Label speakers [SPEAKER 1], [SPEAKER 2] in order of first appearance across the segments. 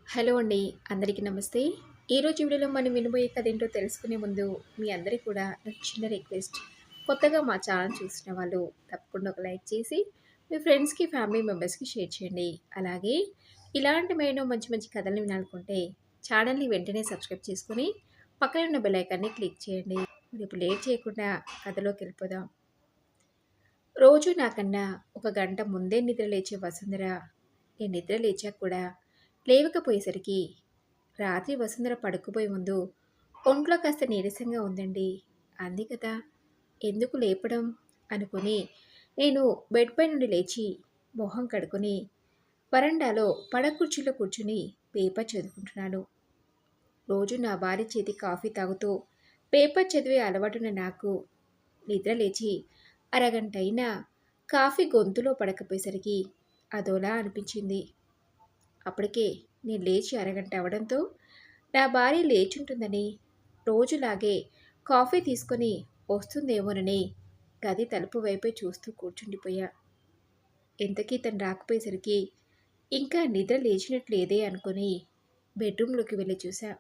[SPEAKER 1] Hello అండి. అందరికీ నమస్తే. ఈరోజు వీడియోలో మనం వినబోయే కథ ఏంటో తెలుసుకునే ముందు మీ అందరికీ కూడా నాకు చిన్న రిక్వెస్ట్. కొత్తగా మా ఛానల్ చూసిన వాళ్ళు తప్పకుండా ఒక లైక్ చేసి మీ ఫ్రెండ్స్‌కి, ఫ్యామిలీ మెంబర్స్‌కి షేర్ చేయండి. అలాగే ఇలాంటి మరెన్నో మంచి మంచి కథలు వినాలనుకుంటే ఛానల్‌ని వెంటనే సబ్స్క్రైబ్ చేసుకొని పక్కనే ఉన్న బెల్ ఐకాన్‌ని క్లిక్ చేయండి. మరి ఇప్పుడు లేట్ చేయకుండా కథలోకి వెళ్ళిపోదాం. రోజు నాకన్నా ఒక గంట ముందే నిద్ర లేచే వసుంధర నేను నిద్ర లేచాక కూడా లేవకపోయేసరికి రాత్రి వసుంధర పడుకుపోయే ముందు ఒంట్లో కాస్త నీరసంగా ఉందండి. అంది కదా, ఎందుకు లేపడం అనుకుని నేను బెడ్ పై నుండి లేచి మొహం కడుకొని వరండాలో పడకుర్చీలో కూర్చుని పేపర్ చదువుకుంటున్నాను. రోజు నా భార్య చేతి కాఫీ తాగుతూ పేపర్ చదివే అలవాటున్న నాకు నిద్ర లేచి అరగంట అయినా కాఫీ గొంతులో పడకపోయేసరికి అదోలా అనిపించింది. అప్పటికే నేను లేచి అరగంట అవడంతో నా భార్య లేచుంటుందని రోజులాగే కాఫీ తీసుకొని వస్తుందేమోనని గది తలుపు వైపే చూస్తూ కూర్చుండిపోయా. ఇంతకీ తను రాకపోయేసరికి ఇంకా నిద్ర లేచినట్లేదే అనుకుని బెడ్రూమ్లోకి వెళ్ళి చూసా.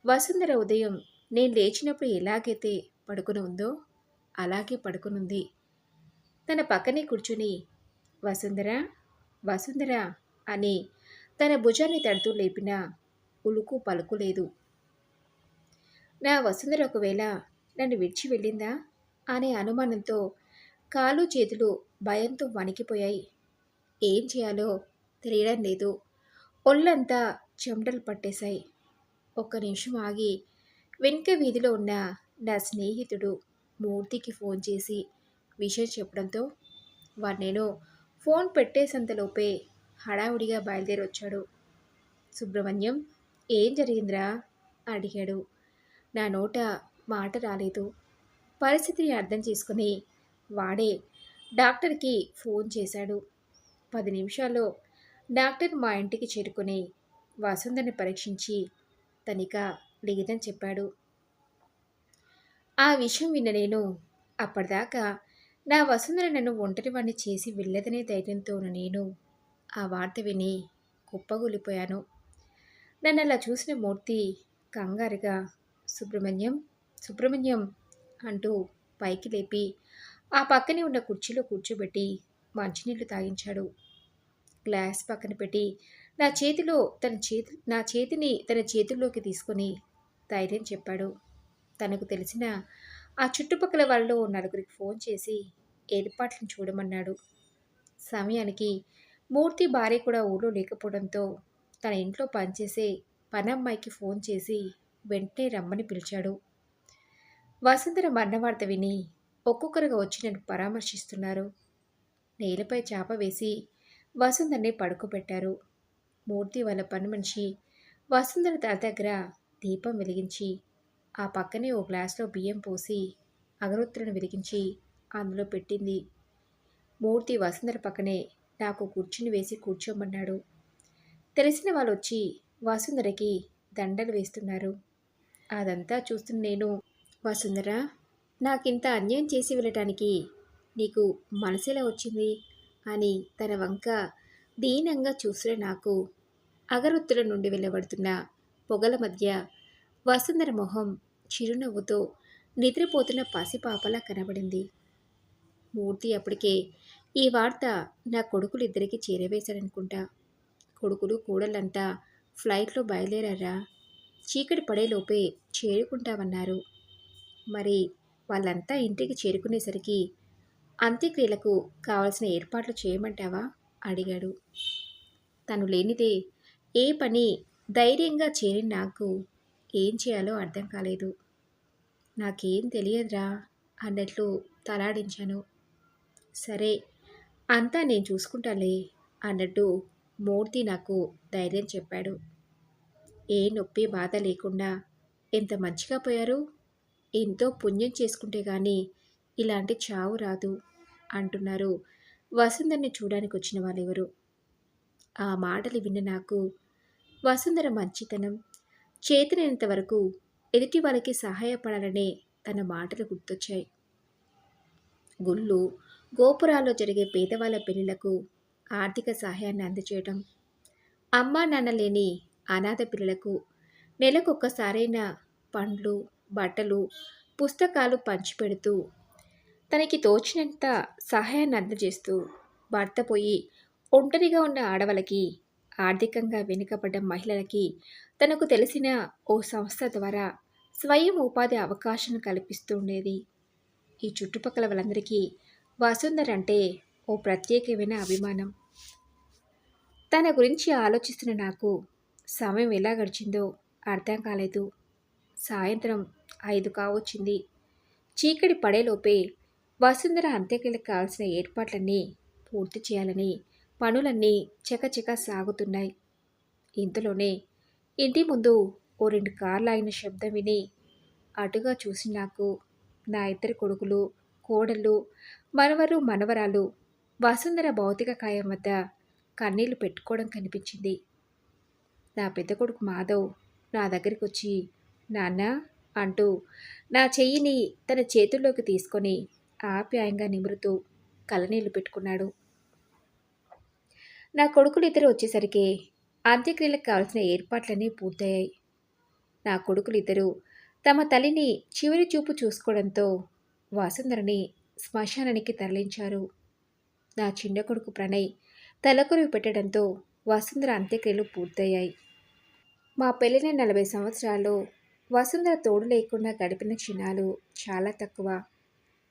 [SPEAKER 1] వసుంధర ఉదయం నేను లేచినప్పుడు ఎలాగైతే పడుకుని ఉందో అలాగే పడుకునుంది. తన పక్కనే కూర్చుని వసుంధర వసుంధర అని తన భుజాన్ని తడుతూ లేపినా ఉలుకు పలుకు లేదు. నా వసుంధర ఒకవేళ నన్ను విడిచి వెళ్ళిందా అనే అనుమానంతో కాలు చేతులు భయంతో వణికిపోయాయి. ఏం చేయాలో తెలియడం లేదు. ఒళ్ళంతా చెమటలు పట్టేశాయి. ఒక్క నిమిషం ఆగి వెనుక వీధిలో ఉన్న నా స్నేహితుడు మూర్తికి ఫోన్ చేసి విషయం చెప్పడంతో నేను ఫోన్ పెట్టేసంతలోపే హడావుడిగా బయలుదేరొచ్చాడు. సుబ్రహ్మణ్యం, ఏం జరిగిందిరా అడిగాడు. నా నోట మాట రాలేదు. పరిస్థితిని అర్థం చేసుకుని వాడే డాక్టర్కి ఫోన్ చేశాడు. 10 నిమిషాల్లో డాక్టర్ మా ఇంటికి చేరుకుని వసుంధరని పరీక్షించి తనిక లేదని చెప్పాడు. ఆ విషయం విన్న నేను అప్పటిదాకా నా వసుంధర నన్ను ఒంటరివాణ్ణి చేసి వెళ్ళదనే ధైర్యంతో ఉన్న నేను ఆ వార్త విని కుప్పగూలిపోయాను. నన్ను అలా చూసిన మూర్తి కంగారుగా సుబ్రహ్మణ్యం సుబ్రహ్మణ్యం అంటూ పైకి లేపి ఆ పక్కనే ఉన్న కుర్చీలో కూర్చోబెట్టి మంచినీళ్లు తాగించాడు. గ్లాస్ పక్కన పెట్టి నా చేతిని తన చేతుల్లోకి తీసుకొని ధైర్యం చెప్పాడు. తనకు తెలిసిన ఆ చుట్టుపక్కల వాళ్ళలో నలుగురికి ఫోన్ చేసి ఏర్పాట్లను చూడమన్నాడు. సమయానికి మూర్తి భార్య కూడా ఊళ్ళో లేకపోవడంతో తన ఇంట్లో పనిచేసే పనమ్మాయికి ఫోన్ చేసి వెంటనే రమ్మని పిలిచాడు. వసుంధర మరణవార్త విని ఒక్కొక్కరుగా వచ్చి నన్ను పరామర్శిస్తున్నారు. నేలపై చాప వేసి వసుంధరని పడుకోబెట్టారు. మూర్తి వాళ్ళ పని మనిషి వసుంధర తల దగ్గర దీపం వెలిగించి ఆ పక్కనే ఓ గ్లాసులో బియ్యం పోసి అగరొత్తులను వెలిగించి అందులో పెట్టింది. మూర్తి వసుంధర పక్కనే నాకు కుర్చీని వేసి కూర్చోమన్నాడు. తెలిసిన వాళ్ళు వచ్చి వసుంధరకి దండలు వేస్తున్నారు. అదంతా చూస్తున్న నేను, వసుంధర, నాకింత అన్యాయం చేసి వెళ్ళటానికి నీకు మనసెలా వచ్చింది అని తన వంక దీనంగా చూసిన నాకు అగరొత్తుల నుండి వెళ్ళబడుతున్న పొగల మధ్య వసుంధర మొహం చిరునవ్వుతో నిద్రపోతున్న పసిపాపలా కనబడింది. మూర్తి అప్పటికే ఈ వార్త నా కొడుకులిద్దరికీ చేరవేశాడనుకుంటా. కొడుకులు కూడళ్ళంతా ఫ్లైట్లో బయలుదేరారా, చీకటి పడేలోపే చేరుకుంటామన్నారు. మరి వాళ్ళంతా ఇంటికి చేరుకునేసరికి అంత్యక్రియలకు కావలసిన ఏర్పాట్లు చేయమంటావా అడిగాడు. తను లేనిదే ఏ పని ధైర్యంగా చేరిన నాకు ఏం చేయాలో అర్థం కాలేదు. నాకేం తెలియదురా అన్నట్లు తలాడించాను. సరే, అంతా నేను చూసుకుంటాలే అన్నట్టు మూర్తి నాకు ధైర్యం చెప్పాడు. ఏ నొప్పి బాధ లేకుండా ఎంత మంచిగా పోయారు. ఎంతో పుణ్యం చేసుకుంటే గాని ఇలాంటి చావు రాదు అంటున్నారు వసుంధరని చూడడానికి వచ్చిన వాళ్ళెవరు. ఆ మాటలు విన్న నాకు వసుంధర మంచితనం, చేతనైనంత వరకు ఎదుటి వాళ్ళకి సహాయపడాలనే తన మాటలు గుర్తొచ్చాయి. గుళ్ళు, గోపురాల్లో జరిగే పేదవాళ్ళ పెళ్లిళ్లకు ఆర్థిక సహాయాన్ని అందజేయడం, అమ్మా నాన్న లేని అనాథ పిల్లలకు నెలకొక్కసారైన పండ్లు, బట్టలు, పుస్తకాలు పంచిపెడుతూ, తనకి తోచినంత సహాయాన్ని అందజేస్తూ, భర్త పోయి ఒంటరిగా ఉన్న ఆడవాళ్ళకి, ఆర్థికంగా వెనుకబడ్డ మహిళలకి తనకు తెలిసిన ఓ సంస్థ ద్వారా స్వయం ఉపాధి అవకాశం కల్పిస్తూ ఉండేది. ఈ చుట్టుపక్కల వాళ్ళందరికీ వసుంధర అంటే ఓ ప్రత్యేకమైన అభిమానం. తన గురించి ఆలోచిస్తున్న నాకు సమయం ఎలా గడిచిందో అర్థం కాలేదు. సాయంత్రం 5 కావచ్చింది. చీకటి పడేలోపే వసుంధర అంత్యక్రియలకు కావాల్సిన ఏర్పాట్లన్నీ పూర్తి చేయాలని పనులన్నీ చకచకా సాగుతున్నాయి. ఇంతలోనే ఇంటి ముందు ఓ 2 కార్లు ఆగిన శబ్దం విని అటుగా చూసి నాకు నా ఇద్దరు కొడుకులు, కోడళ్ళు, మనవరు, మనవరాలు వసుంధర భౌతిక కాయం వద్ద కన్నీళ్లు పెట్టుకోవడం కనిపించింది. నా పెద్ద కొడుకు మాధవ్ నా దగ్గరికొచ్చి, నాన్న అంటూ నా చెయ్యిని తన చేతుల్లోకి తీసుకొని ఆప్యాయంగా నిమురుతూ కళ్ళనీళ్లు పెట్టుకున్నాడు. నా కొడుకులిద్దరూ వచ్చేసరికి అంత్యక్రియలకు కావలసిన ఏర్పాట్లన్నీ పూర్తయ్యాయి. నా కొడుకులిద్దరూ తమ తల్లిని చివరి చూపు చూసుకోవడంతో వసుంధరని శ్మశానానికి తరలించారు. నా చిన్న కొడుకు ప్రణయ్ తలకొరివి పెట్టడంతో వసుంధర అంత్యక్రియలు పూర్తయ్యాయి. మా పెళ్ళైన 40 సంవత్సరాల్లో వసుంధర తోడు లేకుండా గడిపిన క్షణాలు చాలా తక్కువ.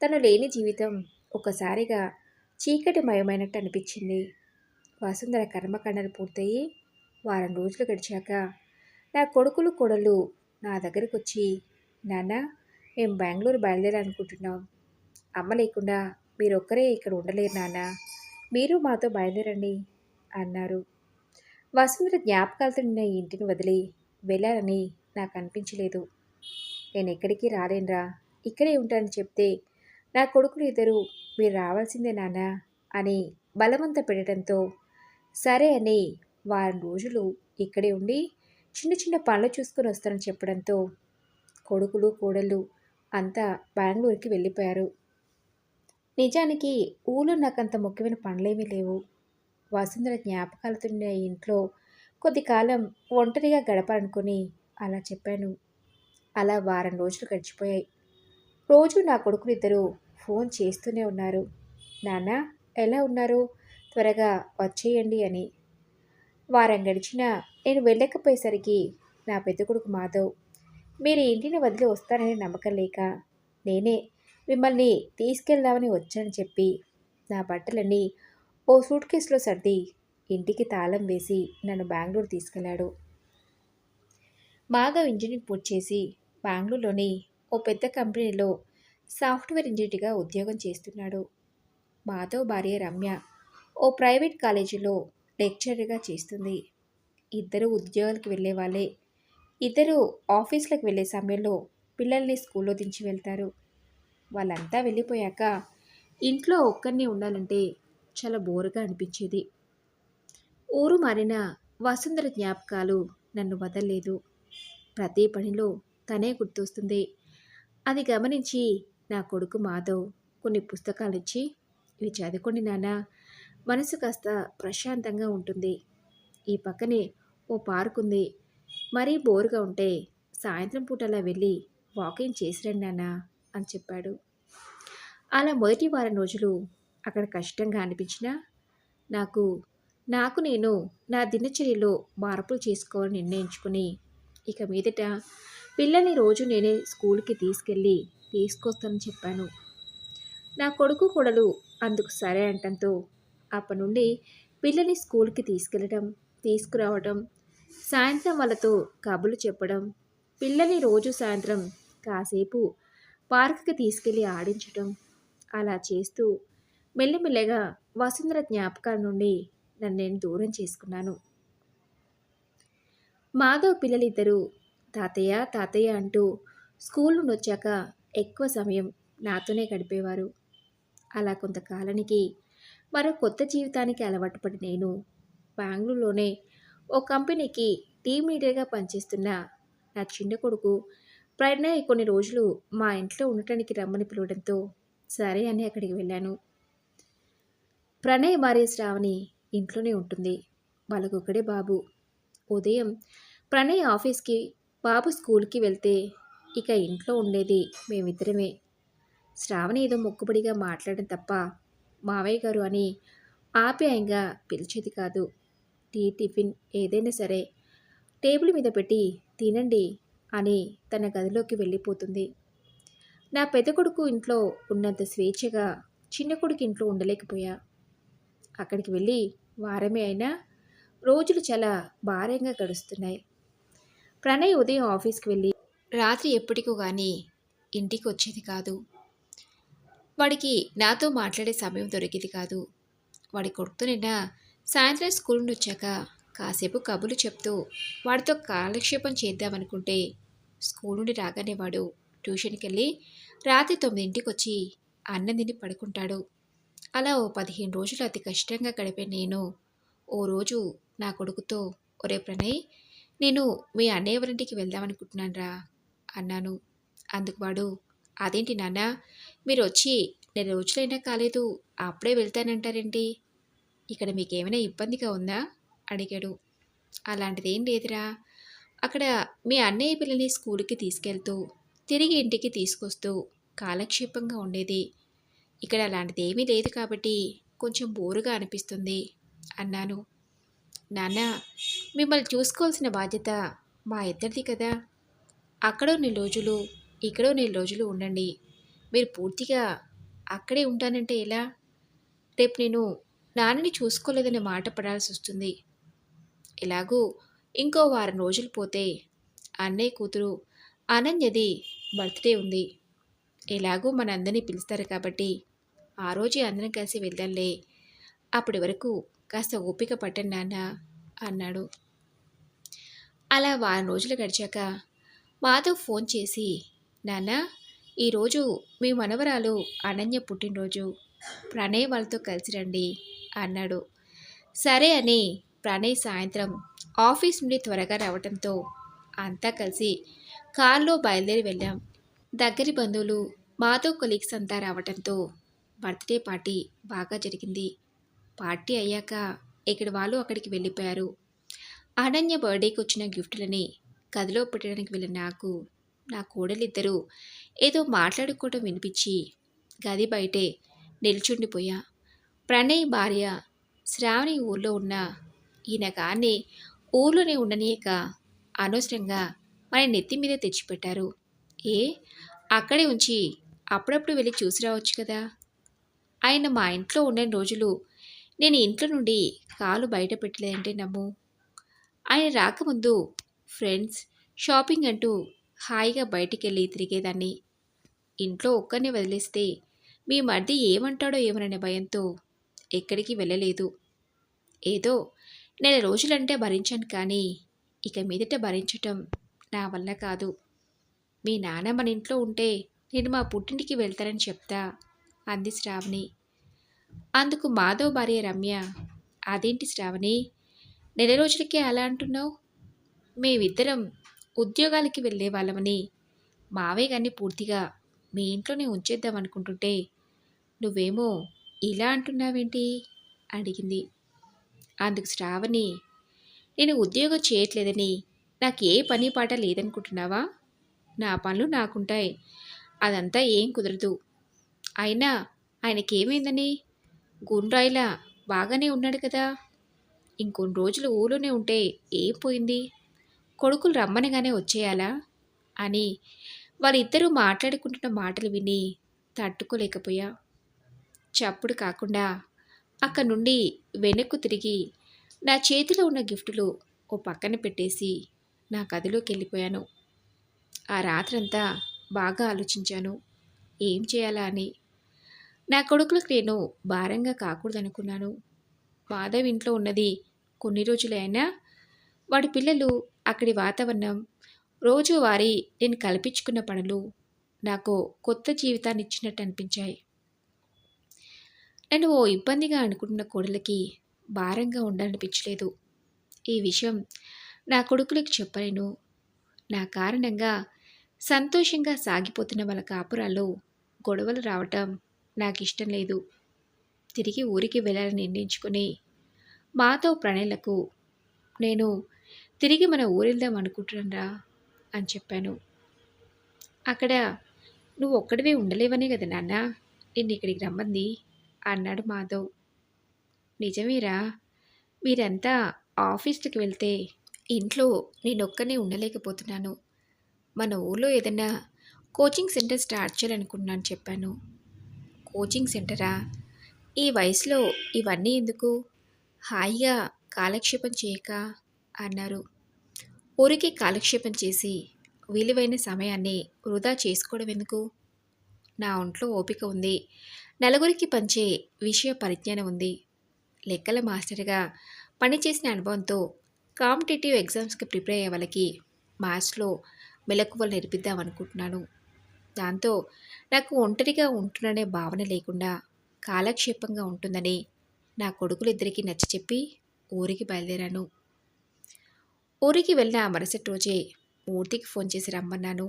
[SPEAKER 1] తను లేని జీవితం ఒకసారిగా చీకటిమయమైనట్టు అనిపించింది. వసుంధర కర్మకాండలు పూర్తయి వారం రోజులు గడిచాక నా కొడుకులు, కోడళ్ళు నా దగ్గరకొచ్చి, నాన్న మేము బెంగళూరు బయలుదేరాలనుకుంటున్నాం. అమ్మ లేకుండా మీరొక్కరే ఇక్కడ ఉండలేరు నాన్న. మీరు మాతో బయలుదేరండి అన్నారు. వసుంధర జ్ఞాపకాలతో నిన్న ఈ ఇంటిని వదిలి వెళ్ళాలని నాకు అనిపించలేదు. నేను ఎక్కడికి రాలేనురా, ఇక్కడే ఉంటానని చెప్తే నా కొడుకులు ఇద్దరు మీరు రావాల్సిందే నాన్న అని బలవంత పెట్టడంతో సరే అని వారం రోజులు ఇక్కడే ఉండి చిన్న చిన్న పనులు చూసుకొని వస్తానని చెప్పడంతో కొడుకులు, కోడళ్ళు అంతా బెంగళూరుకి వెళ్ళిపోయారు. నిజానికి ఊళ్ళో నాకంత ముఖ్యమైన పనులేమీ లేవు. వసుంధర జ్ఞాపకాలతో నిన్న ఈ ఇంట్లో కొద్ది కాలం ఒంటరిగా గడపాలనుకుని అలా చెప్పాను. అలా వారం రోజులు గడిచిపోయాయి. రోజు నా కొడుకులిద్దరూ ఫోన్ చేస్తూనే ఉన్నారు. నాన్న ఎలా ఉన్నారు, త్వరగా వచ్చేయండి అని. వారం గడిచినా నేను వెళ్ళకపోయేసరికి నా పెద్ద కొడుకు మాధవ్ మీరు ఈ ఇంటిని వదిలి వస్తారనే నమ్మకం లేక నేనే మిమ్మల్ని తీసుకెళ్దామని వచ్చానని చెప్పి నా బట్టలన్నీ ఓ సూట్ కేసులో సర్ది ఇంటికి తాళం వేసి నన్ను బెంగళూరు తీసుకెళ్లాడు. మాధవ్ ఇంజనీరింగ్ పూర్తి చేసి బెంగళూరులోని ఓ పెద్ద కంపెనీలో సాఫ్ట్వేర్ ఇంజనీర్గా ఉద్యోగం చేస్తున్నాడు. మాధవ్ భార్య రమ్య ఓ ప్రైవేట్ కాలేజీలో లెక్చరర్గా చేస్తుంది. ఇద్దరు ఉద్యోగాలకు వెళ్ళే వాళ్ళే. ఇద్దరు ఆఫీసులకు వెళ్ళే సమయంలో పిల్లల్ని స్కూల్లో దించి వెళ్తారు. వాళ్ళంతా వెళ్ళిపోయాక ఇంట్లో ఒక్కరిని ఉండాలంటే చాలా బోరుగా అనిపించేది. ఊరు మారిన వసుంధర జ్ఞాపకాలు నన్ను వదల్లేదు. ప్రతి పనిలో తనే గుర్తొస్తుంది. అది గమనించి నా కొడుకు మాధవ్ కొన్ని పుస్తకాలిచ్చి, ఇవి చదువుకోండి నాన్న, మనసు కాస్త ప్రశాంతంగా ఉంటుంది. ఈ పక్కనే ఓ పార్క్ ఉంది. మరీ బోరుగా ఉంటే సాయంత్రం పూట అలా వెళ్ళి వాకింగ్ చేసిరండి నాన్న అని చెప్పాడు. అలా మొదటి వారం రోజులు అక్కడ కష్టంగా అనిపించినా నాకు నాకు నేను నా దినచర్యలో మార్పులు చేసుకోవాలని నిర్ణయించుకుని ఇక మీదట పిల్లల్ని రోజు నేనే స్కూల్కి తీసుకొస్తానని చెప్పాను. నా కొడుకు కోడలు అందుకు సరే అంటంతో అప్పటి నుండి పిల్లల్ని స్కూల్కి తీసుకెళ్ళడం, తీసుకురావడం, సాయంత్రం వాళ్ళతో కబుర్లు చెప్పడం, పిల్లల్ని రోజు సాయంత్రం కాసేపు పార్క్కి తీసుకెళ్ళి ఆడించడం, అలా చేస్తూ మెల్లమెల్లగా వసుంధర జ్ఞాపకాల నుండి నన్ను నేను దూరం చేసుకున్నాను. మాధవ్ పిల్లలిద్దరూ తాతయ్య తాతయ్య అంటూ స్కూల్ నుండి వచ్చాక ఎక్కువ సమయం నాతోనే గడిపేవారు. అలా కొంతకాలానికి మరో కొత్త జీవితానికి అలవాటు పడి నేను బెంగళూరులోనే ఓ కంపెనీకి టీమ్ లీడర్గా పనిచేస్తున్న నా చిన్న కొడుకు ప్రణయ్ కొన్ని రోజులు మా ఇంట్లో ఉండటానికి రమ్మని పిలవడంతో సరే అని అక్కడికి వెళ్ళాను. ప్రణయ్ భార్య శ్రావణి ఇంట్లోనే ఉంటుంది. వాళ్ళకొక్కడే బాబు. ఉదయం ప్రణయ్ ఆఫీస్‌కి, బాబు స్కూల్‌కి వెళ్తే ఇక ఇంట్లో ఉండేది మేమిద్దరమే. శ్రావణి ఏదో మొక్కుబడిగా మాట్లాడడం తప్ప మావయ్య గారు అని ఆప్యాయంగా పిలిచేది కాదు. టీ, టిఫిన్ ఏదైనా సరే టేబుల్ మీద పెట్టి తినండి అని తన గదిలోకి వెళ్ళిపోతుంది. నా పెద్ద కొడుకు ఇంట్లో ఉన్నంత స్వేచ్ఛగా చిన్న కొడుకు ఇంట్లో ఉండలేకపోయా. అక్కడికి వెళ్ళి వారమే అయినా రోజులు చాలా భారంగా గడుస్తున్నాయి. ప్రణయ్ ఉదయం ఆఫీస్కి వెళ్ళి రాత్రి ఎప్పటికో కానీ ఇంటికి వచ్చేది కాదు. వాడికి నాతో మాట్లాడే సమయం దొరికేది కాదు. వాడి కొడుకుతో నిన్న సాయంత్రం స్కూల్ నుండి వచ్చాక కాసేపు కబుర్లు చెప్తూ వాడితో కాలక్షేపం చేద్దామనుకుంటే స్కూల్ నుండి రాగానే వాడు ట్యూషన్కి వెళ్ళి రాత్రి 9ంటికి వచ్చి అన్నం తిని పడుకుంటాడు. అలా ఓ 15 రోజులు అతి కష్టంగా గడిపే నేను ఓ రోజు నా కొడుకుతో, ఒరే ప్రణయ్, నేను మీ అన్నయ్య ఎవరింటికి వెళ్దామనుకుంటున్నాను రా అన్నాను. అందుకు వాడు, అదేంటి నాన్న, మీరు వచ్చి 2 రోజులైనా కాలేదు, అప్పుడే వెళ్తానంటారేంటి? ఇక్కడ మీకేమైనా ఇబ్బందిగా ఉందా అడిగాడు. అలాంటిదేం లేదురా, అక్కడ మీ అన్నయ్య పిల్లల్ని స్కూల్కి తీసుకెళ్తూ తిరిగి ఇంటికి తీసుకొస్తూ కాలక్షేపంగా ఉండేది. ఇక్కడ అలాంటిదేమీ లేదు కాబట్టి కొంచెం బోరుగా అనిపిస్తుంది అన్నాను. నాన్న, మిమ్మల్ని చూసుకోవాల్సిన బాధ్యత మా ఇద్దరిది కదా. అక్కడో 4 రోజులు, ఇక్కడో 4 రోజులు ఉండండి. మీరు పూర్తిగా అక్కడే ఉంటానంటే ఎలా? రేపు నేను నాన్నని చూసుకోలేదనే మాట పడాల్సి వస్తుంది. ఎలాగూ ఇంకో వారం రోజులు పోతే అన్నయ్య కూతురు అనన్యది బర్త్డే ఉంది. ఎలాగూ మనందరినీ పిలుస్తారు కాబట్టి ఆ రోజే అందరం కలిసి వెళ్దాంలే. అప్పటి వరకు కాస్త ఓపిక పట్టండి నాన్న అన్నాడు. అలా వారం రోజులు గడిచాక మాధవ్ ఫోన్ చేసి, నాన్న, ఈరోజు మీ మనవరాలు అనన్య పుట్టినరోజు, ప్రణయ్ వాళ్ళతో కలిసి రండి అన్నాడు. సరే అని ప్రణయ్ సాయంత్రం ఆఫీస్ నుండి త్వరగా రావడంతో అంతా కలిసి కారులో బయలుదేరి వెళ్ళాం. దగ్గరి బంధువులు, మాధవ్ కొలీగ్స్ అంతా రావడంతో బర్త్డే పార్టీ బాగా జరిగింది. పార్టీ అయ్యాక ఇక్కడ వాళ్ళు అక్కడికి వెళ్ళిపోయారు. అనన్య బర్త్డేకి వచ్చిన గిఫ్టులని గదిలో పెట్టడానికి వెళ్ళిన నాకు, నా కోడలిద్దరూ ఏదో మాట్లాడుకోవడం వినిపించి గది బయటే నిల్చుండిపోయా. ప్రణయ్ భార్య శ్రావణి ఊర్లో ఉన్న ఈయన గాన్ని ఊర్లోనే ఉండనీయక అనవసరంగా మన నెత్తి మీద తెచ్చిపెట్టారు. ఏ అక్కడే ఉంచి అప్పుడప్పుడు వెళ్ళి చూసి రావచ్చు కదా. ఆయన మా ఇంట్లో ఉన్న రోజులు నేను ఇంట్లో నుండి కాలు బయట పెట్టలేదంటే నమ్ము. ఆయన రాకముందు ఫ్రెండ్స్, షాపింగ్ అంటూ హాయిగా బయటికెళ్ళి తిరిగేదాన్ని. ఇంట్లో ఒక్కరిని వదిలేస్తే మీ మరిది ఏమంటాడో ఏమోననే భయంతో ఎక్కడికి వెళ్ళలేదు. ఏదో 4 రోజులంటే భరించాను, కానీ ఇక మీదట భరించటం నా వల్ల కాదు. మీ నాన్న మన ఇంట్లో ఉంటే నేను మా పుట్టింటికి వెళ్తానని చెప్తా అంది శ్రావణి. అందుకు మాధవ్ భార్య రమ్య, అదేంటి శ్రావణి, 4 రోజులకే అలా అంటున్నావు? మేమిద్దరం ఉద్యోగాలకి వెళ్ళే వాళ్ళమని మావయ్య గారిని పూర్తిగా మీ ఇంట్లోనే ఉంచేద్దాం అనుకుంటుంటే నువ్వేమో ఇలా అంటున్నావేంటి అడిగింది. అందుకు శ్రావణి, నేను ఉద్యోగం చేయట్లేదని నాకు ఏ పని పాట లేదనుకుంటున్నావా? నా పనులు నాకుంటాయి, అదంతా ఏం కుదరదు. అయినా ఆయనకేమైందని, గుండ్రాయిలా బాగానే ఉన్నాడు కదా. ఇంకొన్ని రోజులు ఊళ్ళోనే ఉంటే ఏం పోయింది, కొడుకులు రమ్మనగానే వచ్చేయాలా అని వాళ్ళిద్దరూ మాట్లాడుకుంటున్న మాటలు విని తట్టుకోలేకపోయా. చప్పుడు కాకుండా అక్కడి నుండి వెనక్కు తిరిగి నా చేతిలో ఉన్న గిఫ్టులు ఓ పక్కన పెట్టేసి నా గదిలోకి వెళ్ళిపోయాను. ఆ రాత్రంతా బాగా ఆలోచించాను ఏం చేయాలా అని. నా కొడుకులకు నేను భారంగా కాకూడదనుకున్నాను. మాధవ్ ఇంట్లో ఉన్నది కొన్ని రోజులే అయినా వాడి పిల్లలు, అక్కడి వాతావరణం, రోజువారీ నేను కల్పించుకున్న పనులు నాకు కొత్త జీవితాన్ని ఇచ్చినట్టు అనిపించాయి. నన్ను ఓ ఇబ్బందిగా అనుకుంటున్న కోడలికి భారంగా ఉండాలనిపించలేదు. ఈ విషయం నా కొడుకులకు చెప్పలేను. నా కారణంగా సంతోషంగా సాగిపోతున్న వాళ్ళ కాపురాల్లో గొడవలు రావటం నాకు ఇష్టం లేదు. తిరిగి ఊరికి వెళ్ళాలని నిర్ణయించుకుని మాతో ప్రణయ్లకు నేను తిరిగి మన ఊరెళ్దాం అనుకుంటున్నానురా అని చెప్పాను. అక్కడ నువ్వు ఒక్కడివే ఉండలేవనే కదా నాన్న నిన్నిక్కడికి రమ్మంది అన్నాడు మాధవ్. నిజమేరా, మీరంతా ఆఫీస్‌లకి వెళ్తే ఇంట్లో నేనొక్కడినే ఉండలేకపోతున్నాను. మన ఊర్లో ఏదన్నా కోచింగ్ సెంటర్ స్టార్ట్ చేయాలనుకుంటున్నాను చెప్పాను. కోచింగ్ సెంటరా? ఈ వయసులో ఇవన్నీ ఎందుకు? హాయిగా కాలక్షేపం చేయక అన్నారు. ఊరికే కాలక్షేపం చేసి విలువైన సమయాన్ని వృధా చేసుకోవడం ఎందుకు? నా ఒంట్లో ఓపిక ఉంది. నలుగురికి పంచే విషయ పరిజ్ఞానం ఉంది. లెక్కల మాస్టర్‌గా పనిచేసిన అనుభవంతో కాంపిటీటివ్ ఎగ్జామ్స్‌కి ప్రిపేర్ అయ్యే వాళ్ళకి మ్యాథ్స్‌లో మెలకువలు నేర్పిద్దామనుకుంటున్నాను. దాంతో నాకు ఒంటరిగా ఉంటున్నానే భావన లేకుండా కాలక్షేపంగా ఉంటుందని నా కొడుకులిద్దరికీ నచ్చచెప్పి ఊరికి బయలుదేరాను. ఊరికి వెళ్ళిన ఆ మరుసటి రోజే మూర్తికి ఫోన్ చేసి రమ్మన్నాను.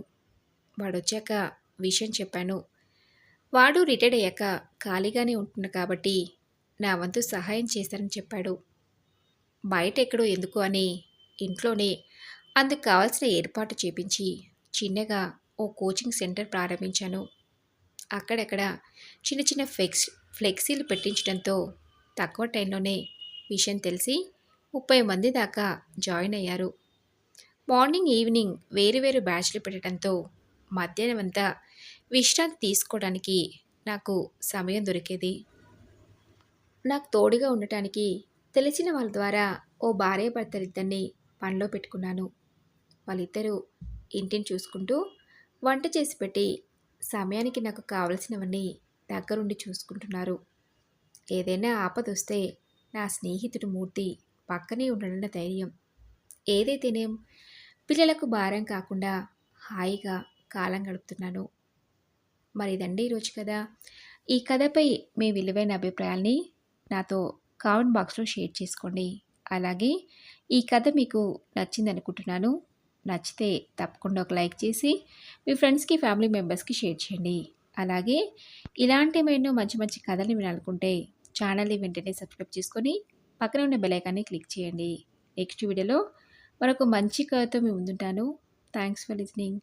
[SPEAKER 1] వాడొచ్చాక విషయం చెప్పాను. వాడు రిటైర్డ్ అయ్యాక ఖాళీగానే ఉంటున్నా కాబట్టి నా వంతు సహాయం చేస్తానని చెప్పాడు. బయట ఎక్కడో ఎందుకు అని ఇంట్లోనే అందుకు కావాల్సిన ఏర్పాటు చేపించి చిన్నగా ఓ కోచింగ్ సెంటర్ ప్రారంభించాను. అక్కడక్కడ చిన్న చిన్న ఫ్లెక్సీలు పెట్టించడంతో తక్కువ టైంలోనే విషయం తెలిసి 30 మంది దాకా జాయిన్ అయ్యారు. మార్నింగ్ ఈవినింగ్ వేరు వేరు బ్యాచ్లు పెట్టడంతో మధ్యాహ్నం అంతా విశ్రాంతి తీసుకోవడానికి నాకు సమయం దొరికేది. నాకు తోడుగా ఉండటానికి తెలిసిన వాళ్ళ ద్వారా ఓ భార్యాభర్తలిద్దరిని పనిలో పెట్టుకున్నాను. వాళ్ళిద్దరూ ఇంటిని చూసుకుంటూ వంట చేసి పెట్టి సమయానికి నాకు కావలసినవన్నీ దగ్గరుండి చూసుకుంటున్నారు. ఏదైనా ఆపదొస్తే నా స్నేహితుడు మూర్తి పక్కనే ఉండడన్న ధైర్యం. ఏదైతేనేం పిల్లలకు భారం కాకుండా హాయిగా కాలం గడుపుతున్నాను. మరి ఇదండి ఈరోజు కథ. ఈ కథపై మీ విలువైన అభిప్రాయాల్ని నాతో కామెంట్ బాక్స్లో షేర్ చేసుకోండి. అలాగే ఈ కథ మీకు నచ్చిందనుకుంటున్నాను. నచ్చితే తప్పకుండా ఒక లైక్ చేసి మీ ఫ్రెండ్స్కి ఫ్యామిలీ మెంబర్స్కి షేర్ చేయండి. అలాగే ఇలాంటి మరెన్నో మంచి మంచి కథలు వినాలనుకుంటే ఛానల్ని వెంటనే సబ్స్క్రైబ్ చేసుకొని పక్కన ఉన్న బెల్ ఐకాన్ని క్లిక్ చేయండి. నెక్స్ట్ వీడియోలో మరొక మంచి కథతో మీ ముందుంటాను. Thanks for listening.